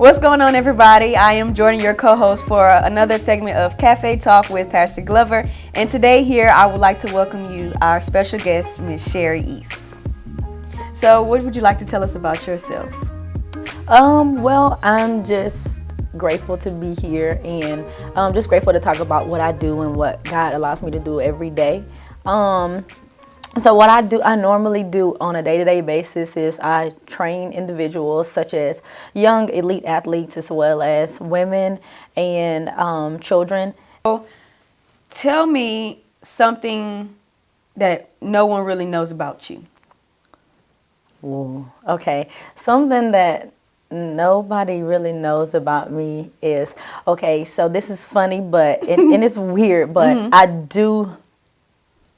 What's going on, everybody? I am Jordan, your co-host for another segment of Cafe Talk with Pastor Glover. And today here, I would like to welcome you, our special guest, Miss Sherry East. So what would you like to tell us about yourself? Well, I'm just grateful to be here and just grateful to talk about what I do and what God allows me to do every day. So what I normally do on a day-to-day basis is I train individuals such as young elite athletes as well as women and children. Tell me something that no one really knows about you. Ooh, okay, something that nobody really knows about me is, okay, so this is funny, but and it's weird, but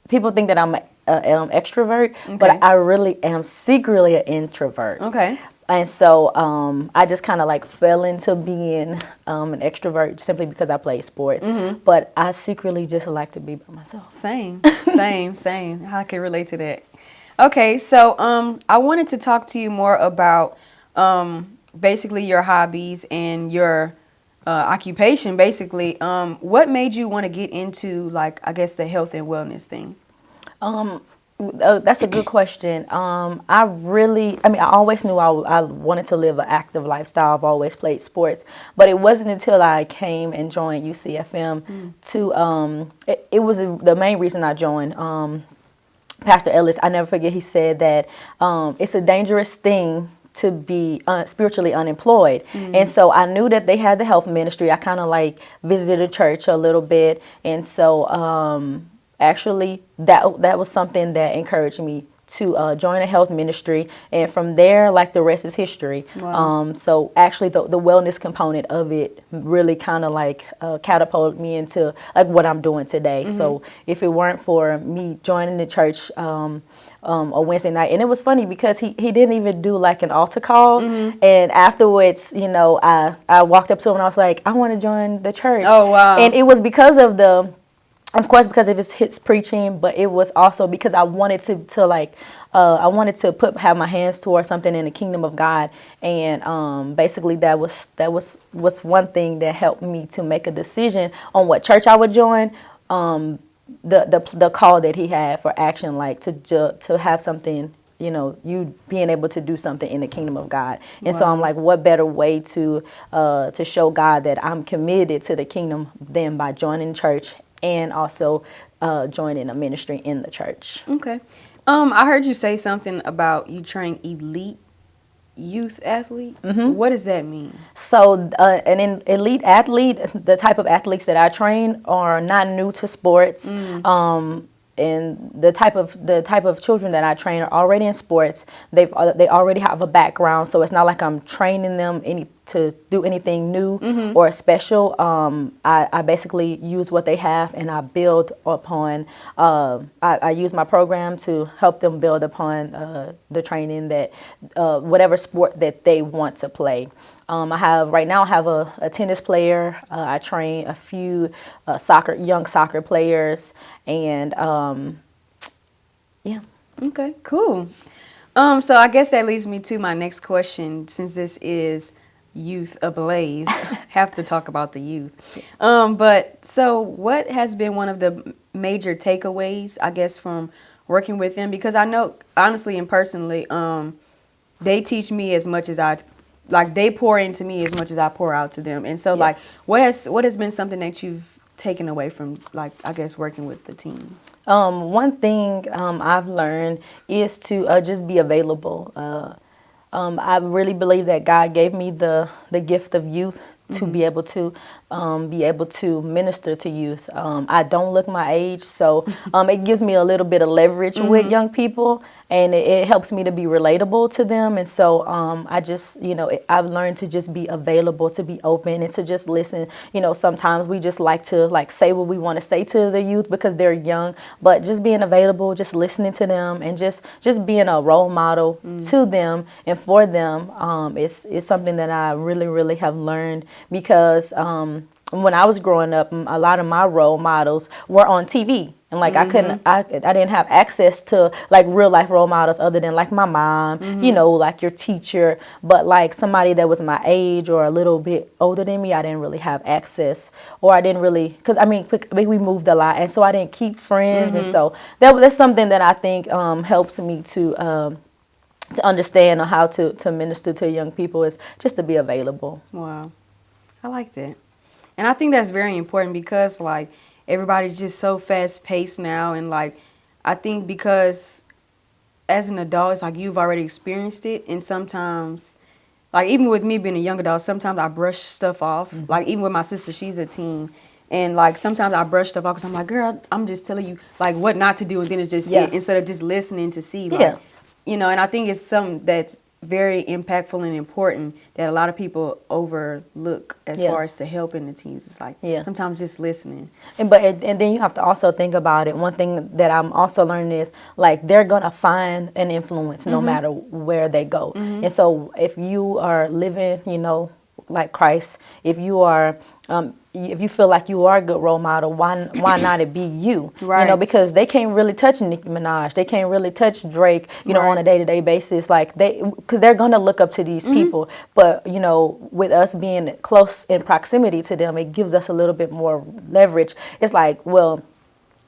people think that I'm an extrovert, but I really am secretly an introvert. Okay. And so I just kind of like fell into being an extrovert simply because I play sports. But I secretly just like to be by myself. Same. I can relate to that. Okay, so I wanted to talk to you more about basically your hobbies and your occupation. Basically, what made you want to get into, like, I guess, the health and wellness thing? That's a good question. I always knew I wanted to live an active lifestyle. I've always played sports, but it wasn't until I came and joined UCFM it was the main reason I joined. Pastor Ellis, I never forget, he said that it's a dangerous thing to be spiritually unemployed. And so I knew that they had the health ministry. I kind of like visited a church a little bit. And so actually that was something that encouraged me to join a health ministry. And from there, like, the rest is history. Wow. So actually the wellness component of it really kind of like catapulted me into like what I'm doing today. So if it weren't for me joining the church a Wednesday night, and it was funny because he didn't even do like an altar call, and afterwards, I walked up to him and I was like, I want to join the church. Oh, wow. And it was because of course, because of his preaching, but it was also because I wanted I wanted to have my hands towards something in the kingdom of God, and basically that was one thing that helped me to make a decision on what church I would join. The call that he had for action, like to have something, you being able to do something in the kingdom of God. And so I'm like, what better way to show God that I'm committed to the kingdom than by joining church and also joining a ministry in the church. Okay. I heard you say something about you train elite youth athletes. What does that mean? So an elite athlete, the type of athletes that I train are not new to sports. And the type of children that I train are already in sports. They already have a background, so it's not like I'm training them to do anything new or special. I basically use what they have and I build upon. I use my program to help them build upon the training that whatever sport that they want to play. I have a tennis player. I train a few young soccer players, and yeah. Okay, cool. So I guess that leads me to my next question. Since this is Youth Ablaze, have to talk about the youth. But so what has been one of the major takeaways, I guess, from working with them? Because I know, honestly and personally, they teach me as much as they pour into me as much as I pour out to them. And so, like, what has been something that you've taken away from, like, I guess, working with the teens? One thing I've learned is to just be available. I really believe that God gave me the gift of youth to be able to minister to youth. I don't look my age, so it gives me a little bit of leverage with young people, and it helps me to be relatable to them. And so I've learned to just be available, to be open, and to just listen. Sometimes we just like to say what we want to say to the youth because they're young, but just being available, just listening to them, and just being a role model to them and for them is something that I really, really have learned. Because when I was growing up, a lot of my role models were on TV. And like I didn't have access to like real life role models other than like my mom, you know, like your teacher. But like somebody that was my age or a little bit older than me, I didn't really have access, or I didn't really, because I mean we moved a lot, and so I didn't keep friends, and so that's something that I think helps me to understand how to minister to young people, is just to be available. Wow. I like that. And I think that's very important because, like, everybody's just so fast paced now. And, like, I think because as an adult, it's like you've already experienced it. And sometimes, like, even with me being a young adult, sometimes I brush stuff off. Like, even with my sister, she's a teen. And, like, sometimes I brush stuff off because I'm like, girl, I'm just telling you, like, what not to do. And then it's just, instead of just listening to see, like, you know, and I think it's something that's very impactful and important that a lot of people overlook as far as to helping the teens. It's like sometimes just listening. And then you have to also think about it. One thing that I'm also learning is like they're gonna find an influence no matter where they go. And so if you are living, you know, like Christ, if you are if you feel like you are a good role model, why not it be you? Right. You know, because they can't really touch Nicki Minaj, they can't really touch Drake, you know, on a day-to-day basis. Like because they're gonna look up to these people. But you know, with us being close in proximity to them, it gives us a little bit more leverage. It's like, well,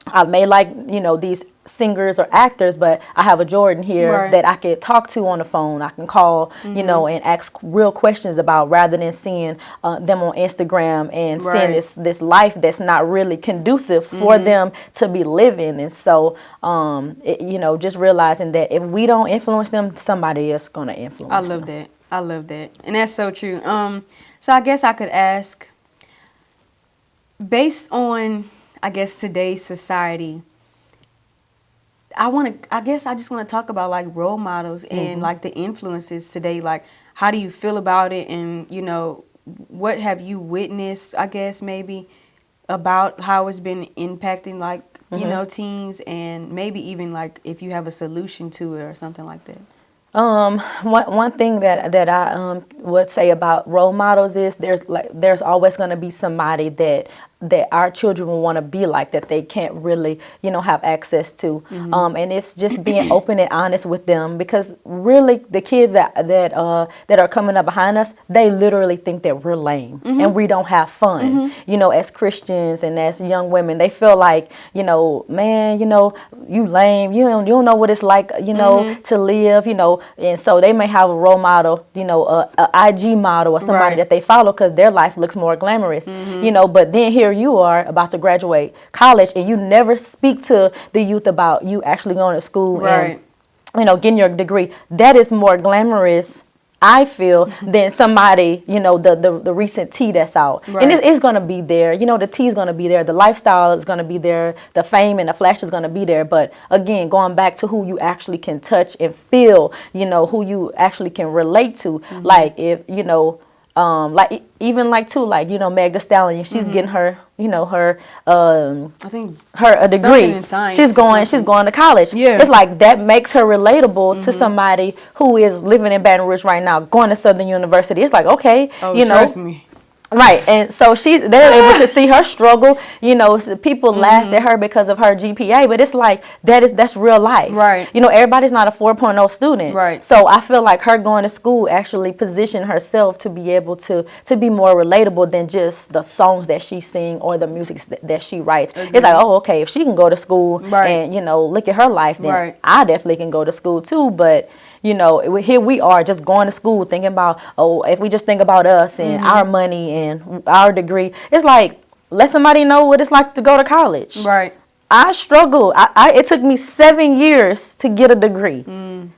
I may like, you know, these singers or actors, but I have a Jordan here that I could talk to on the phone. I can call, you know, and ask real questions about, rather than seeing them on Instagram and seeing this life that's not really conducive for them to be living. And so, you know, just realizing that if we don't influence them, somebody else gonna influence them. I love that. And that's so true. So I guess I could ask, based on, I guess, today's society, I guess I just want to talk about like role models and like the influences today. Like, how do you feel about it? And, you know, what have you witnessed, I guess, maybe about how it's been impacting like, you know, teens, and maybe even like if you have a solution to it or something like that. One thing that I would say about role models is there's always going to be somebody that our children will want to be like, that they can't really, you know, have access to. And it's just being open and honest with them, because really the kids that are coming up behind us, they literally think that we're lame and we don't have fun. You know, as Christians and as young women, they feel like, you know, man, you know, you lame, you don't know what it's like, you know, to live, you know. And so they may have a role model, you know, a IG model or somebody that they follow because their life looks more glamorous, you know. But then here you are about to graduate college, and you never speak to the youth about you actually going to school and, you know, getting your degree. That is more glamorous, I feel, than somebody, you know, the recent tea that's out. And it's going to be there. You know, the tea is going to be there. The lifestyle is going to be there. The fame and the flash is going to be there. But again, going back to who you actually can touch and feel, you know, who you actually can relate to. Like, if, you know, like even like too, like, you know, Meg Thee Stallion, she's getting her, you know, her I think a degree. In science, she's going to college. It's like that makes her relatable to somebody who is living in Baton Rouge right now, going to Southern University. It's like, okay, you know, trust me. Right, and so they're able to see her struggle. You know, people laughed at her because of her GPA, but it's like that's real life. Right. You know, everybody's not a 4.0 student. Right. So I feel like her going to school actually positioned herself to be able to be more relatable than just the songs that she sings or the music that she writes. It's like, oh, okay, if she can go to school and, you know, look at her life, then I definitely can go to school too. But you know, here we are just going to school thinking about, oh, if we just think about us and our money and our degree, it's like, let somebody know what it's like to go to college. Right. I struggled. It took me 7 years to get a degree.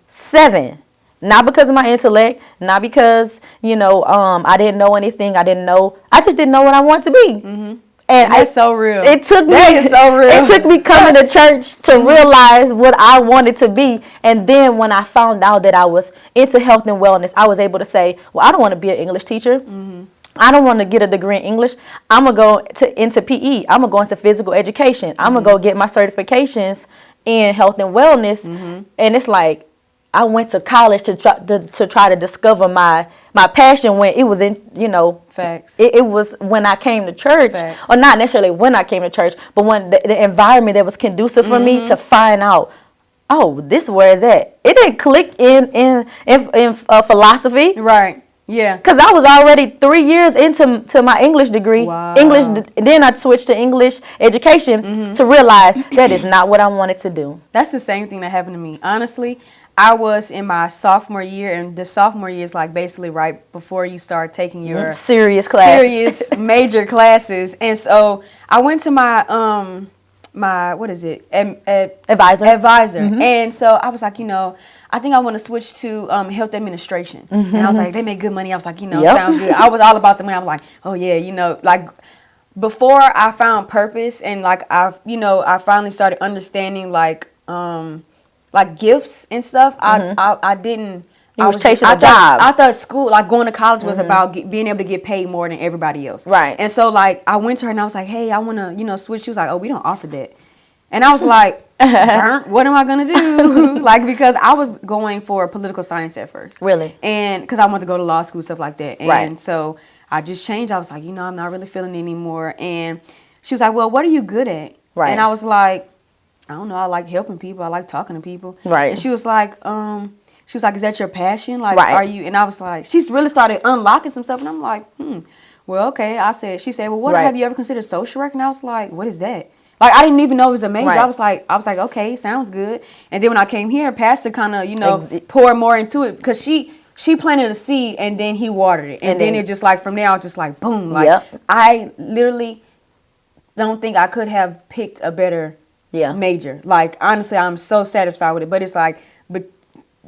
7. Not because of my intellect, not because, you know, I didn't know anything. I just didn't know what I want to be. And that's so real. It took me. That is so real. It took me coming to church to realize what I wanted to be, and then when I found out that I was into health and wellness, I was able to say, "Well, I don't want to be an English teacher. I don't want to get a degree in English. I'm gonna go into PE. I'm gonna go into physical education. I'm gonna go get my certifications in health and wellness." And it's like, I went to college to try to discover my passion when it was in, Facts. it was when I came to church, Facts. or not necessarily when I came to church, but when the environment that was conducive for me to find out, oh, this where is that? It didn't click in philosophy. Right. Yeah. Because I was already 3 years into my English degree. Wow. Then I switched to English education to realize that is not what I wanted to do. That's the same thing that happened to me. Honestly, I was in my sophomore year, and the sophomore year is like basically right before you start taking your Serious class. serious major classes. And so I went to my my what is it? Advisor. And so I was like, I think I want to switch to health administration. And I was like, they make good money. I was like, Yep. sound good. I was all about the money. I was like, oh yeah, like before I found purpose and like I finally started understanding like gifts and stuff. I didn't. You was chasing I a job. I thought school, like going to college, was about being able to get paid more than everybody else. Right. And so like I went to her and I was like, hey, I want to switch. She was like, oh, we don't offer that. And I was like, "Darn, what am I gonna do? Like, because I was going for political science at first. Really? And because I wanted to go to law school, stuff like that. And Right. so I just changed. I was like, I'm not really feeling it anymore. And she was like, well, what are you good at? Right. And I was like, I don't know. I like helping people. I like talking to people. Right. And she was like, is that your passion? Like, Right. are you? And I was like, she's really started unlocking some stuff. And I'm like, well, okay. She said, well, Right. have you ever considered social work? And I was like, what is that? Like, I didn't even know it was a major. Right. I was like, okay, sounds good. And then when I came here, Pastor kind of, Ex- poured more into it because she planted a seed and then he watered it. And then it just like, from there, I was just like, boom. Like, Yep. I literally don't think I could have picked a better major. Like, honestly, I'm so satisfied with it. But it's like,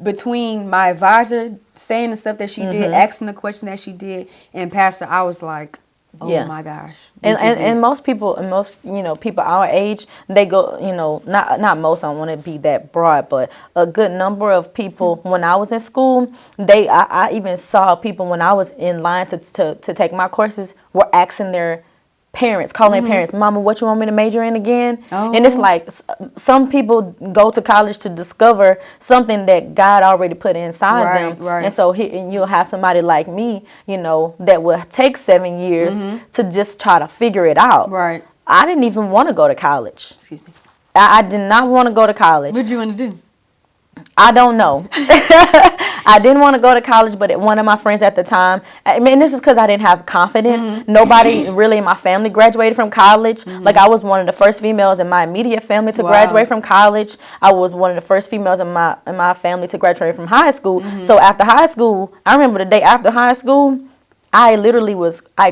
between my advisor saying the stuff that she did, asking the question that she did, and Pastor, I was like, oh my gosh. And most people, people our age, they go, not most, I don't want to be that broad, but a good number of people, when I was in school, I even saw people when I was in line to take my courses, were asking their parents, calling their parents, Mama, what you want me to major in again? And it's like some people go to college to discover something that God already put inside them. Right. And so and you'll have somebody like me, that will take 7 years to just try to figure it out. Right. I didn't even want to go to college. Excuse me. I did not want to go to college. What did you want to do? I don't know. I didn't want to go to college, but one of my friends at the time, I mean, this is because I didn't have confidence. Nobody really in my family graduated from college. Like, I was one of the first females in my immediate family to graduate from college. I was one of the first females in my family to graduate from high school. So after high school, I remember the day after high school, I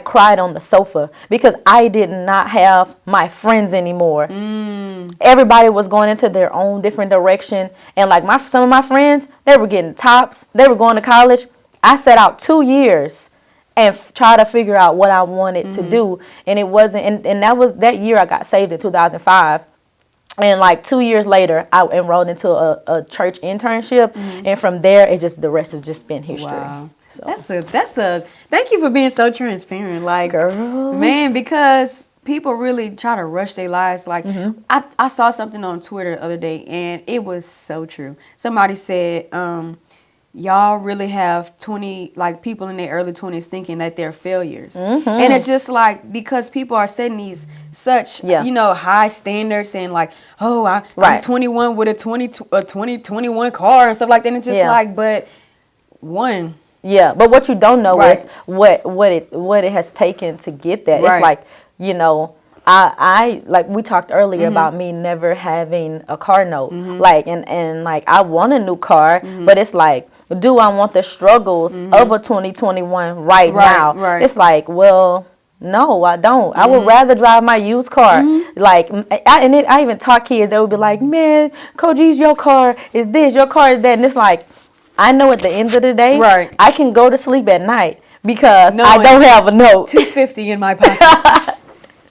cried on the sofa because I did not have my friends anymore. Everybody was going into their own different direction. And like some of my friends, they were getting tops. They were going to college. I set out 2 years and try to figure out what I wanted to do. And it wasn't, and that year I got saved in 2005. And like 2 years later, I enrolled into a church internship. And from there, the rest has just been history. Wow. So. That's a thank you for being so transparent. Like, Girl. man, because people really try to rush their lives. Like, I saw something on Twitter the other day, and it was so true. Somebody said, y'all really have people in their early 20s thinking that they're failures. And it's just like, because people are setting these such, high standards and like, oh, I'm 21 with a 2021 car and stuff like that. And it's just like, but one. Yeah, but what you don't know is what it has taken to get that. It's like, I like we talked earlier about me never having a car note. Like and like I want a new car, but it's like, do I want the struggles of a 2021 right now? Right. It's like, well, no, I don't. I would rather drive my used car. Like, I even taught kids, they would be like, man, Coach E's, your car is this, your car is that. And it's like, I know at the end of the day, I can go to sleep at night because I don't have a note. $250 in my pocket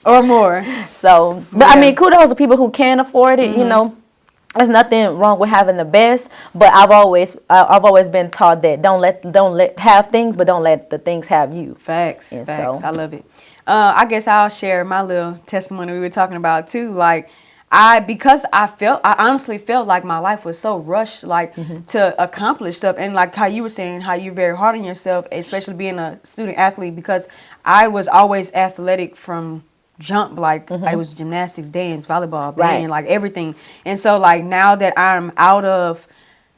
or more. So, but I mean, kudos to people who can afford it. There's nothing wrong with having the best. But I've always been taught that don't let have things, but don't let the things have you. Facts. So. I love it. I guess I'll share my little testimony we were talking about too. Like, because I honestly felt like my life was so rushed, like to accomplish stuff. And like how you were saying, how you're very hard on yourself, especially being a student athlete, because I was always athletic from jump. Like I was gymnastics, dance, volleyball, band, like everything. And so like now that I'm out of,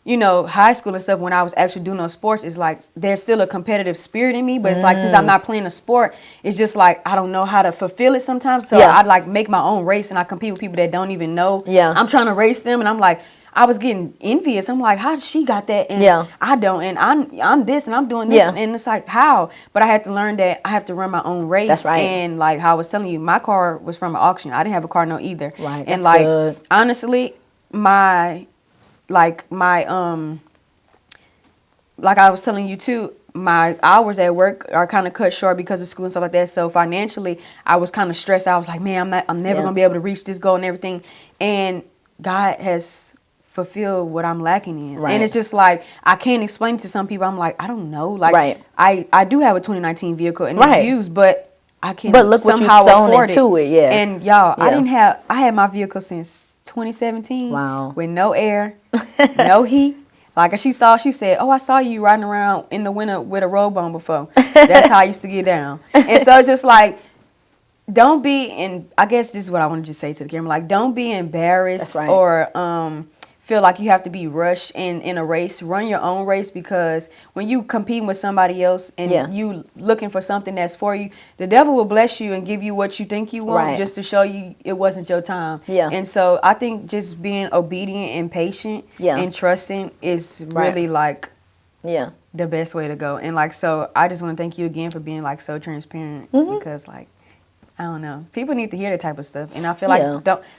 high school and stuff, when I was actually doing those sports, it's like there's still a competitive spirit in me, but it's like since I'm not playing a sport, it's just like I don't know how to fulfill it sometimes. So I'd like make my own race and I compete with people that don't even know. I'm trying to race them, and I'm like, I was getting envious. I'm like, how she got that and I don't, and I'm this and I'm doing this, and it's like how? But I had to learn that I have to run my own race. That's right. And like how I was telling you, my car was from an auction. I didn't have a car note either. Right. And That's like good. honestly, like I was telling you too, my hours at work are kind of cut short because of school and stuff like that. So financially, I was kind of stressed. I was like, man, I'm never gonna be able to reach this goal and everything. And God has fulfilled what I'm lacking in. Right. And it's just like I can't explain it to some people. I'm like, I don't know. Like I do have a 2019 vehicle and it's used, but I can somehow afford it. And y'all, I had my vehicle since 2017. Wow. With no air, no heat. Like she said, oh, I saw you riding around in the winter with a robe on before. That's how I used to get down. And so it's just like, don't be, and I guess this is what I want to just say to the camera, like don't be embarrassed or feel like you have to be rushed in a race. Run your own race, because when you competing with somebody else and you looking for something that's for you, the devil will bless you and give you what you think you want just to show you it wasn't your time. And so I think just being obedient and patient and trusting is really like the best way to go. And like, so I just want to thank you again for being like so transparent, because like, I don't know. People need to hear that type of stuff. And I feel like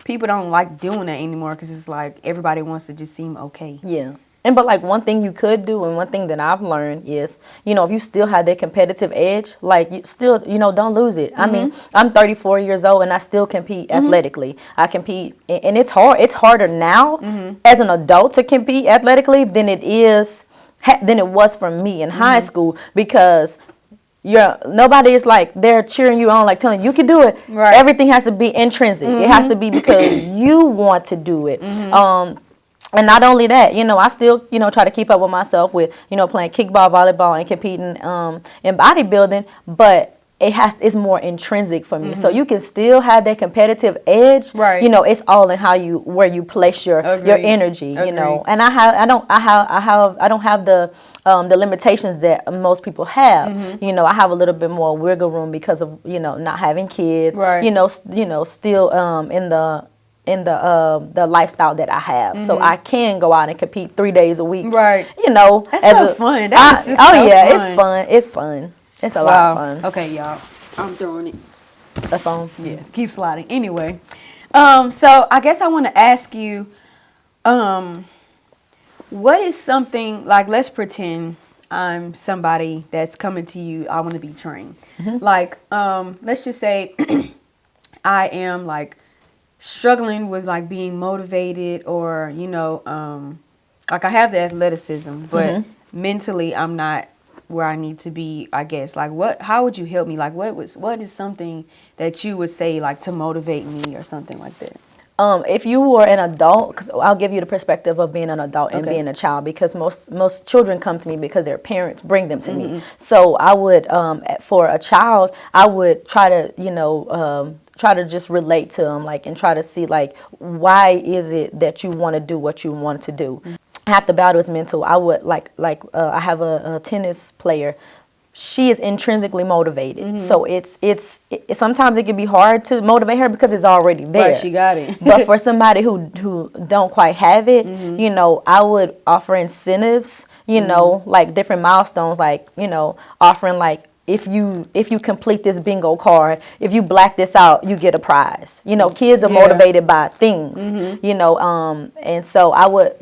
people don't like doing that anymore, because it's like everybody wants to just seem okay. Yeah. But like one thing you could do, and one thing that I've learned is, if you still have that competitive edge, like you still, don't lose it. I mean, I'm 34 years old and I still compete athletically. I compete, and it's hard. It's harder now as an adult to compete athletically than it was for me in high school, because nobody is like they're cheering you on, like telling you can do it. Everything has to be intrinsic. It has to be because you want to do it. And not only that, I still try to keep up with myself with playing kickball, volleyball, and competing in bodybuilding, but it's more intrinsic for me. So you can still have that competitive edge. It's all in where you place your energy. And I don't have the limitations that most people have. I have a little bit more wiggle room because of not having kids. Still in the lifestyle that I have, so I can go out and compete 3 days a week. That's so fun. It's fun. It's fun. It's a lot of fun. Okay, y'all. I'm throwing it. The phone. Yeah, keep sliding. Anyway, so I guess I want to ask you, what is something, like, let's pretend I'm somebody that's coming to you, I want to be trained. Like, let's just say I am like struggling with like being motivated, or, like I have the athleticism, but mentally I'm not where I need to be, I guess. Like how would you help me? Like what is something that you would say like to motivate me or something like that? If you were an adult, because I'll give you the perspective of being an adult and being a child, because most children come to me because their parents bring them to me. So I would, for a child, I would try to just relate to them, like, and try to see like, why is it that you want to do what you want to do? Half the battle is mental. I would I have a tennis player. She is intrinsically motivated. So it's sometimes it can be hard to motivate her because it's already there. Right, she got it. But for somebody who don't quite have it, I would offer incentives, like different milestones, like, offering like, if you complete this bingo card, if you black this out, you get a prize. Kids are motivated by things, and so I would,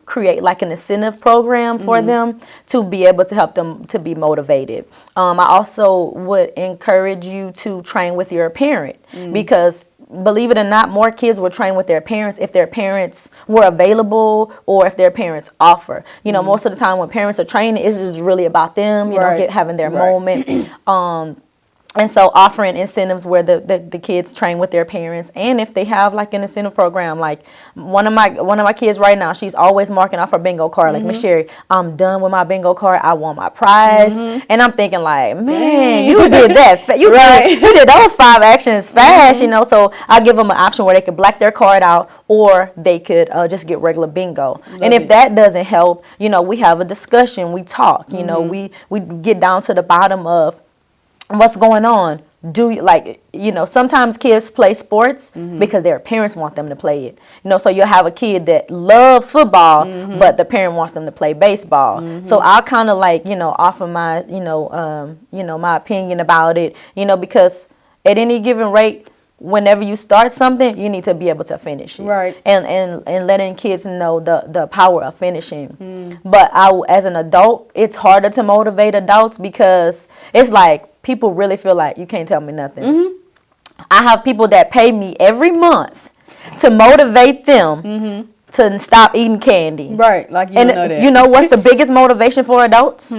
create like an incentive program for them to be able to help them to be motivated. I also would encourage you to train with your parent, because believe it or not, more kids will train with their parents if their parents were available or if their parents offer. Most of the time when parents are training, it's just really about them, having their moment. And so offering incentives where the kids train with their parents, and if they have like an incentive program, like one of my kids right now, she's always marking off her bingo card, like, Miss Sherry, I'm done with my bingo card, I want my prize. And I'm thinking like, man, you did that you did those 5 actions fast, so I give them an option where they could black their card out, or they could just get regular bingo. And if that doesn't help, we have a discussion, we talk, we get down to the bottom of what's going on. Do you sometimes kids play sports because their parents want them to play it. So you'll have a kid that loves football, but the parent wants them to play baseball. So I'll kind of offer my my opinion about it, because at any given rate, whenever you start something, you need to be able to finish it. Right. And letting kids know the power of finishing. But as an adult, it's harder to motivate adults, because it's like people really feel like you can't tell me nothing. I have people that pay me every month to motivate them to stop eating candy. Right, like you know that. You know what's the biggest motivation for adults?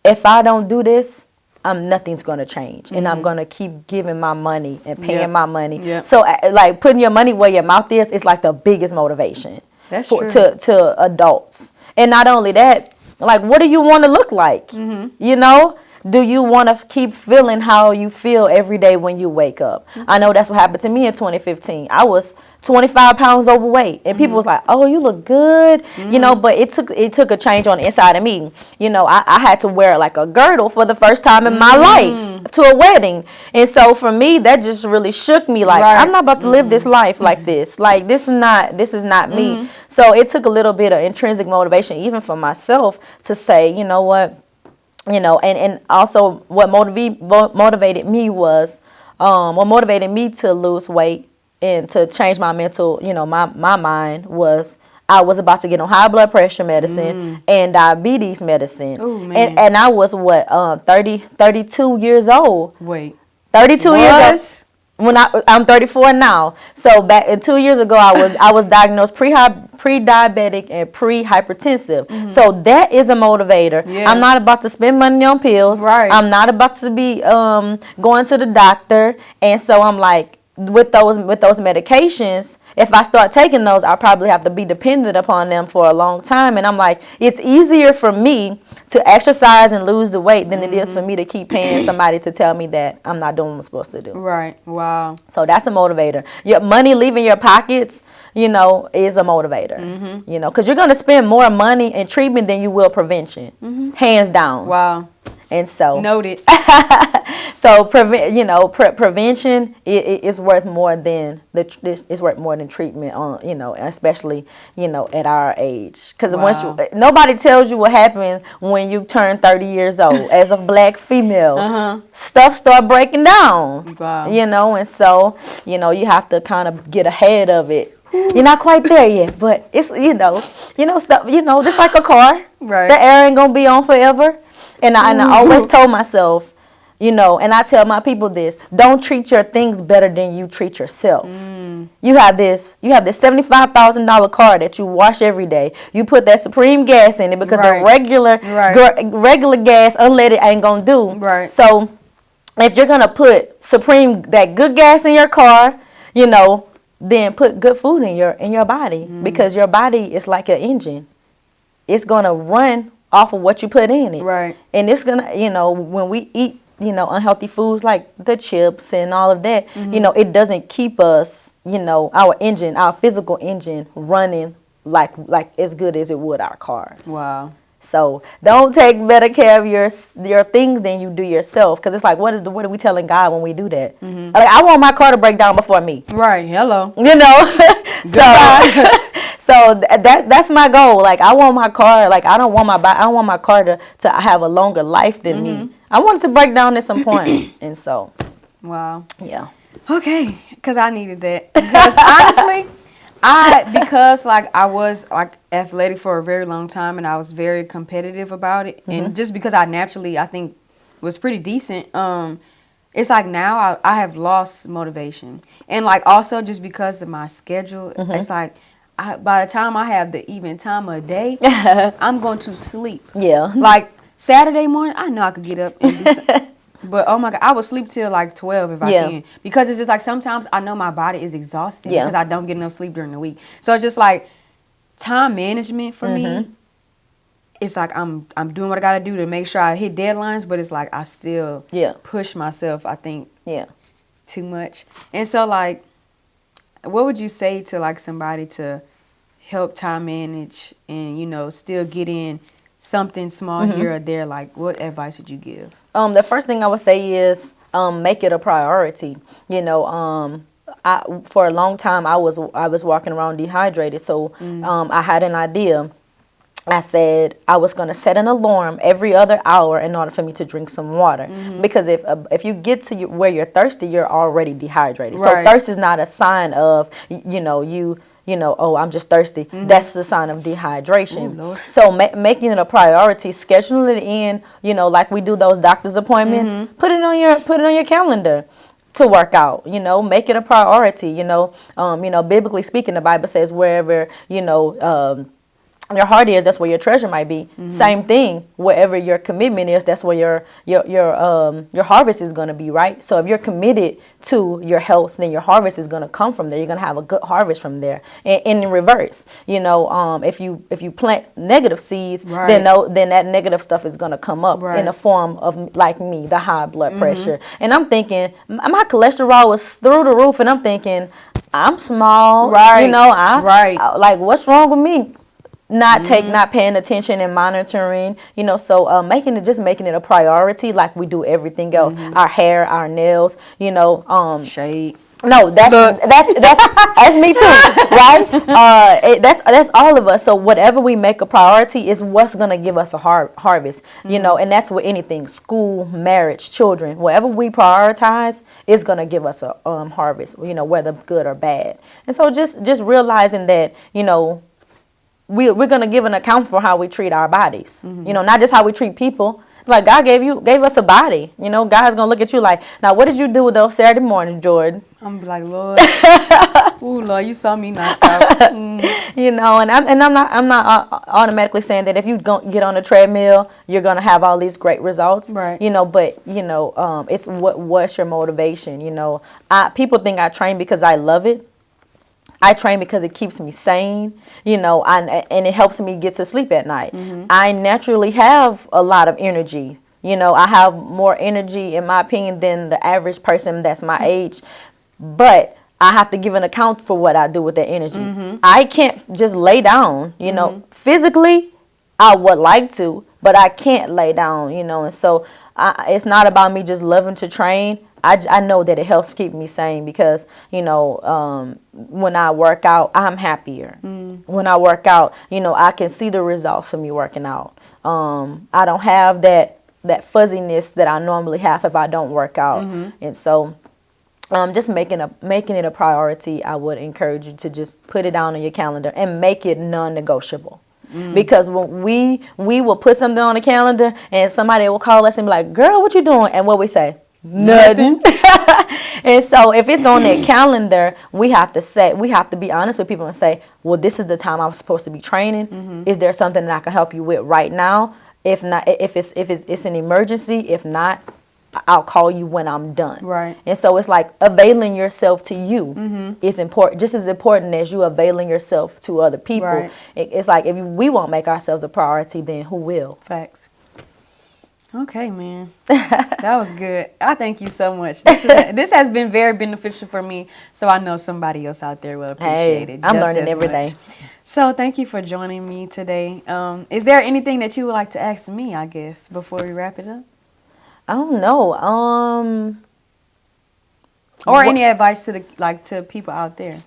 If I don't do this, nothing's going to change, and I'm going to keep giving my money and paying my money. Yep. So like putting your money where your mouth is like the biggest motivation. That's true. To adults. And not only that, like, what do you want to look like? Do you want to keep feeling how you feel every day when you wake up? I know that's what happened to me in 2015. I was 25 pounds overweight, and people was like, "Oh, you look good," But it took a change on the inside of me. I had to wear like a girdle for the first time in my life to a wedding, and so for me, that just really shook me. Like, I'm not about to live this life like this. Like, this is not me. So it took a little bit of intrinsic motivation, even for myself, to say, you know what. And also what motivated me was, what motivated me to lose weight and to change my mental, my mind was, I was about to get on high blood pressure medicine and diabetes medicine. Ooh, man. And I was 32 years old. Wait. 32 years old. When I'm 34 now. So back 2 years ago, I was diagnosed pre-diabetic and pre-hypertensive. So that is a motivator. Yeah. I'm not about to spend money on pills. Right. I'm not about to be going to the doctor. And so I'm like, with those medications, if I start taking those, I'll probably have to be dependent upon them for a long time. And I'm like, it's easier for me to exercise and lose the weight than it is for me to keep paying somebody to tell me that I'm not doing what I'm supposed to do. Right. Wow. So that's a motivator. Your money leaving your pockets, is a motivator. Because you're going to spend more money in treatment than you will prevention, hands down. Wow. And so noted. So prevention is worth more than treatment on, especially at our age, because Wow. nobody tells you what happens when you turn 30 years old as a black female. Stuff start breaking down. Wow. And so you have to kind of get ahead of it. You're not quite there yet, but it's stuff, just like a car. Right. The air ain't gonna be on forever. And I always told myself, and I tell my people this: don't treat your things better than you treat yourself. You have this $75,000 car that you wash every day. You put that Supreme gas in it because the regular gas unleaded ain't gonna do. Right. So if you're gonna put Supreme, that good gas in your car, then put good food in your body, because your body is like an engine. It's gonna run off of what you put in it. Right. And it's gonna, when we eat, unhealthy foods like the chips and all of that, it doesn't keep us, our engine, our physical engine running like as good as it would our cars. Wow. So don't take better care of your things than you do yourself, because it's like, what are we telling God when we do that? Like, I want my car to break down before me. Right. Hello. So that's my goal. Like, I want my car. Like, I don't want my car to have a longer life than me. I want it to break down at some point. And so, Wow. yeah. Okay, because I needed that. Because honestly, because I was athletic for a very long time, and I was very competitive about it, and just because I naturally, I think, was pretty decent. It's like now I have lost motivation, and also just because of my schedule, it's like by the time I have the even time of day, I'm going to sleep. Yeah. Like Saturday morning, I know I could get up and do something. But oh my God, I would sleep till like 12 if I Yeah. can. Because it's just like sometimes I know my body is exhausted Yeah. because I don't get enough sleep during the week. So it's just like time management for me. It's like I'm doing what I gotta do to make sure I hit deadlines, but it's like I still Yeah. push myself, I think, Yeah. too much. And so like what would you say to like somebody to help time manage and, you know, still get in something small here or there? Like what advice would you give? The first thing I would say is make it a priority. You know, for a long time I was walking around dehydrated, so I had an idea. I said I was going to set an alarm every other hour in order for me to drink some water. Because if you get to where you're thirsty, you're already dehydrated. Right. So thirst is not a sign of oh, I'm just thirsty. That's the sign of dehydration. Ooh, Lord. So making it a priority, scheduling it in, like we do those doctor's appointments, put it on your calendar to work out, make it a priority, biblically speaking, the Bible says wherever, your heart is, that's where your treasure might be. Same thing, wherever your commitment is, that's where your harvest is going to be, right? So if you're committed to your health, then your harvest is going to come from there. You're going to have a good harvest from there. And in reverse, if you plant negative seeds, Right. then that negative stuff is going to come up Right. in the form of, like me, the high blood pressure. And I'm thinking my cholesterol was through the roof, and I'm thinking I'm small, Right. Right. like what's wrong with me? Not paying attention and monitoring, so making it a priority, like we do everything else, our hair, our nails, Shade. no, that's me too, right? That's all of us. So whatever we make a priority is what's gonna give us a harvest, and that's with anything: school, marriage, children. Whatever we prioritize is gonna give us a harvest, whether good or bad. And so just realizing that, we're going to give an account for how we treat our bodies, not just how we treat people. Like God gave us a body, God's going to look at you like, now what did you do with those Saturday mornings, Jordan? I'm like, Lord, ooh, Lord, you saw me knocked out. And I'm not automatically saying that if you get on a treadmill, you're going to have all these great results, Right. But it's what's your motivation, people think I train because I love it. I train because it keeps me sane, and it helps me get to sleep at night. I naturally have a lot of energy. I have more energy, in my opinion, than the average person that's my age. But I have to give an account for what I do with that energy. I can't just lay down, Physically, I would like to, but I can't lay down, And so it's not about me just loving to train. I know that it helps keep me sane because, when I work out, I'm happier. When I work out, I can see the results of me working out. I don't have that fuzziness that I normally have if I don't work out. And so just making it a priority, I would encourage you to just put it down on your calendar and make it non-negotiable. Because when we will put something on the calendar and somebody will call us and be like, girl, what you doing? And what we say? Nothing. And so if it's on that calendar, we have to be honest with people and say, well, this is the time I'm supposed to be training. Is there something that I can help you with right now? If not, if it's an emergency, if not, I'll call you when I'm done. Right. And so it's like availing yourself to you is important, just as important as you availing yourself to other people. Right. It's like if we won't make ourselves a priority, then who will? Facts. Okay, man. That was good. I thank you so much. This has been very beneficial for me, so I know somebody else out there will appreciate it. I'm just learning as every much. day. So thank you for joining me today. Is there anything that you would like to ask me, I guess, before we wrap it up? I don't know. Or any advice to people out there?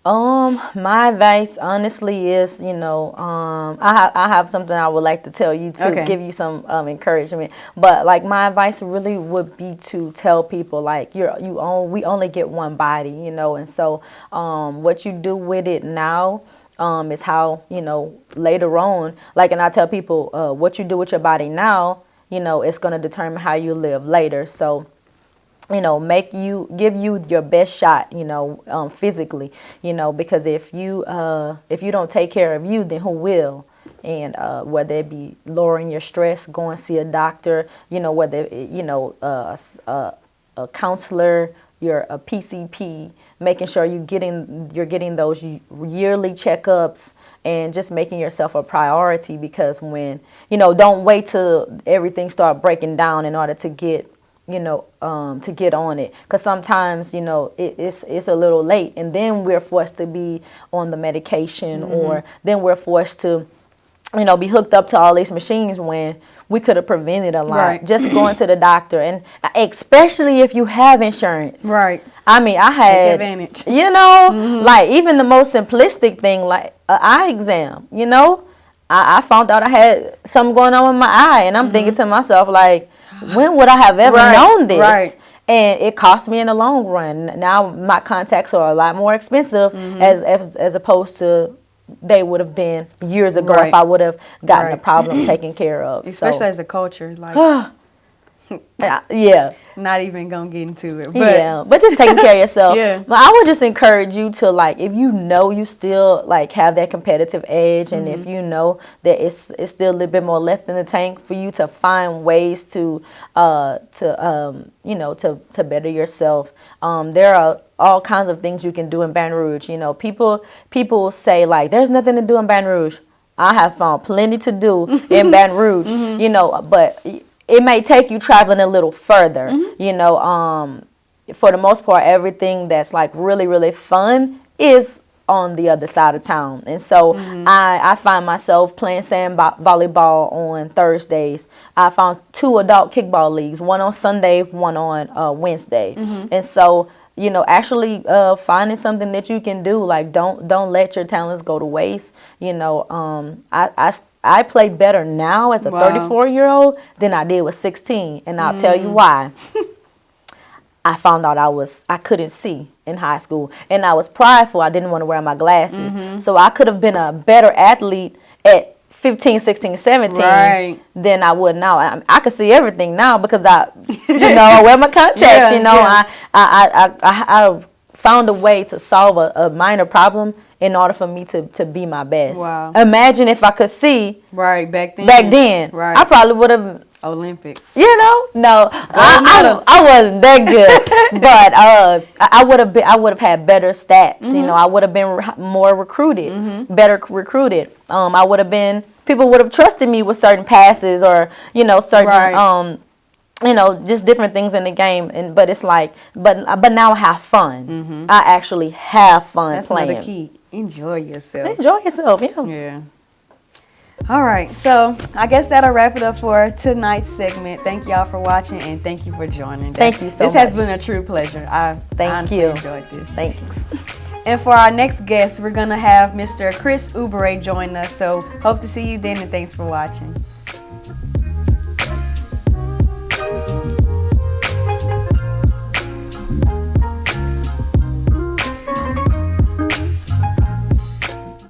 My advice honestly is, I have something I would like to tell you to Okay. give you some encouragement. But like my advice really would be to tell people like we only get one body, and so what you do with it now is how, later on, like, and I tell people what you do with your body now, it's going to determine how you live later. So give you your best shot, physically, because if you don't take care of you, then who will? And whether it be lowering your stress, going to see a doctor, whether a counselor, you're a PCP, making sure you're getting those yearly checkups, and just making yourself a priority, because when, don't wait till everything start breaking down in order to get to get on it, because sometimes it's a little late, and then we're forced to be on the medication, or then we're forced to be hooked up to all these machines when we could have prevented a lot. Right. Just going to the doctor, and especially if you have insurance. Right. I mean, I Take had, advantage. like even the most simplistic thing, like an eye exam, I found out I had something going on with my eye, and I'm thinking to myself, like, when would I have ever known this? Right. And it cost me in the long run. Now my contacts are a lot more expensive, as opposed to they would have been years ago if I would have gotten the problem taken care of. Especially as a culture, like yeah. not even gonna get into it. But But just taking care of yourself. Yeah. But I would just encourage you to, like, if you still like have that competitive edge, and if you know that it's still a little bit more left in the tank for you, to find ways to better yourself. There are all kinds of things you can do in Baton Rouge. People say, like, there's nothing to do in Baton Rouge. I have found plenty to do in Baton Rouge. But it may take you traveling a little further. For the most part, everything that's like really, really fun is on the other side of town. And so I find myself playing sand volleyball on Thursdays. I found 2 adult kickball leagues, one on Sunday, one on Wednesday. And so, actually finding something that you can do, like, don't let your talents go to waste. I play better now as a 34-year-old than I did with 16, and I'll tell you why. I found out I couldn't see in high school, and I was prideful. I didn't want to wear my glasses. So I could have been a better athlete at 15, 16, 17 than I would now. I can see everything now because I wear my contacts. I found a way to solve a minor problem in order for me to be my best. Wow. Imagine if I could see back then. I probably would have Olympics. No, I wasn't that good, but I would have had better stats. I would have been more recruited, better recruited. People would have trusted me with certain passes, or certain just different things in the game. But it's like, but now I have fun. I actually have fun. That's playing. another key. Enjoy yourself. Enjoy yourself. Yeah. All right, so I guess that'll wrap it up for tonight's segment. Thank y'all for watching, and thank you for joining. Thank you so much. This has been a true pleasure. I honestly enjoyed this. Thanks. And for our next guest, we're going to have Mr. Chris Oubre join us. So hope to see you then, and thanks for watching.